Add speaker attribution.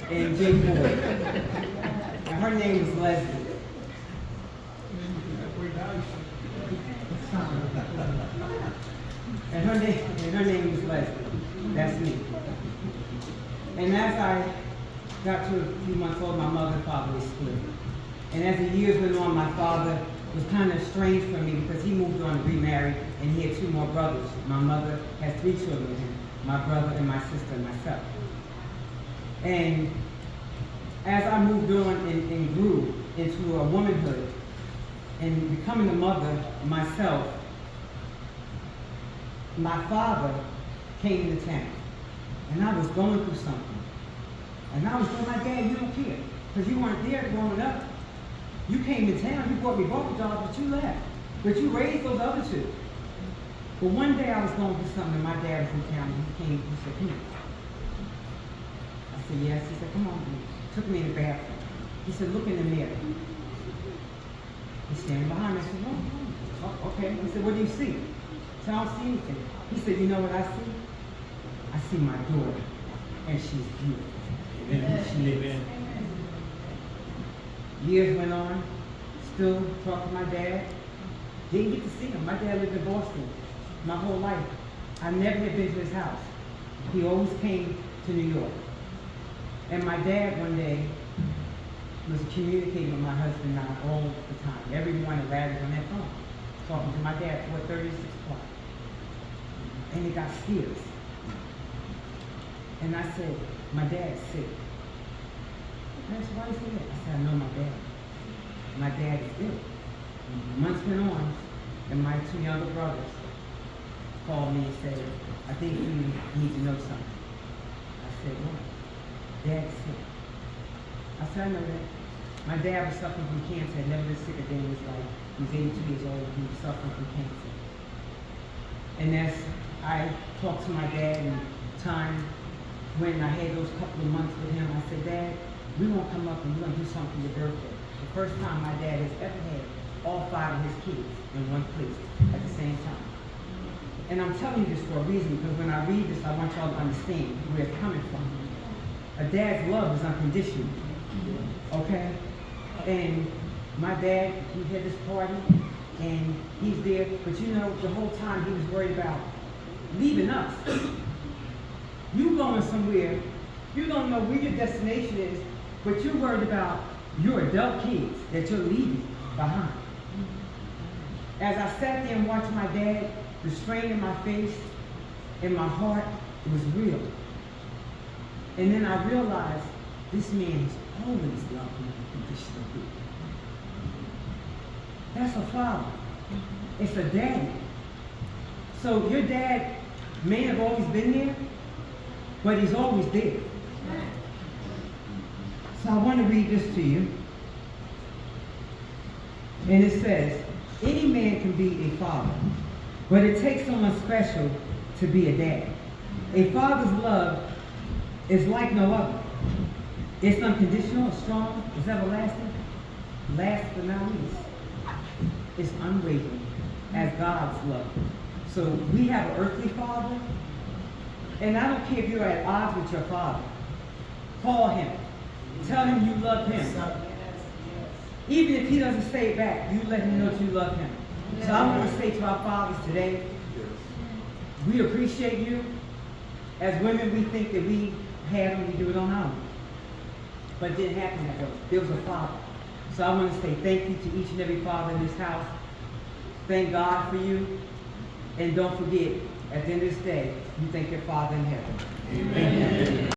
Speaker 1: and J. Boyd. And her name was Leslie. And her name was Leslie. That's me. And as I got to a few months old, my mother and father were split. And as the years went on, my father was kind of strange for me because he moved on to remarry and he had 2 more brothers. My mother had 3 children with him, my brother and my sister and myself. And as I moved on and grew into a womanhood and becoming a mother myself, my father came into town and I was going through something. And I was telling my dad, you don't care, because you weren't there growing up. You came to town, you brought me both jobs, but you left. But you raised those other 2. But one day I was going through something, and my dad was in town, and he came, he said, come here. I said, yes. He said, come on. He took me in the bathroom. He said, look in the mirror. He's standing behind me. I said, no. Oh, okay. He said, what do you see? I said, I don't see anything. He said, you know what I see? I see my daughter, and she's beautiful. Amen. Years went on, still talked to my dad. Didn't get to see him. My dad lived in Boston my whole life. I never had been to his house. He always came to New York. And my dad one day was communicating with my husband and I all the time. Every morning, Larry was on that phone, talking to my dad at 4:30, 6 o'clock. And it got serious. And I said, my dad's sick. I said, why is he ill? I said, I know my dad. My dad is ill. Months went on, and my 2 younger brothers called me and said, I think you need to know something. I said, what? Dad's sick. I said, I know that. My dad was suffering from cancer, had never been sick a day in his life. He was 82 years old, he was suffering from cancer. And as I talked to my dad and time when I had those couple of months with him, I said, Dad, we won't come up and we're going to do something for your birthday. The first time my dad has ever had all 5 of his kids in one place at the same time. And I'm telling you this for a reason, because when I read this, I want y'all to understand where it's coming from. A dad's love is unconditional, okay? And my dad, he had this party, and he's there, but you know, the whole time he was worried about leaving us. You going somewhere, you don't know where your destination is, but you're worried about your adult kids that you're leaving behind. As I sat there and watched my dad, the strain in my face, in my heart, it was real. And then I realized this man has always loved me unconditionally. That's a father. It's a daddy. So your dad may have always been there, but he's always there. So I want to read this to you. And it says, any man can be a father, but it takes someone special to be a dad. A father's love is like no other. It's unconditional, strong, it's everlasting. Last but not least, it's unwavering as God's love. So we have an earthly father, and I don't care if you're at odds with your father. Call him. Tell him you love him. Even if he doesn't say it back, you let him know that you love him. So I want to say to our fathers today, we appreciate you. As women, we think that we have and we do it on our own. But it didn't happen that way. There was a father. So I want to say thank you to each and every father in this house. Thank God for you. And don't forget, at the end of this day, you thank your Father in heaven. Amen. Amen.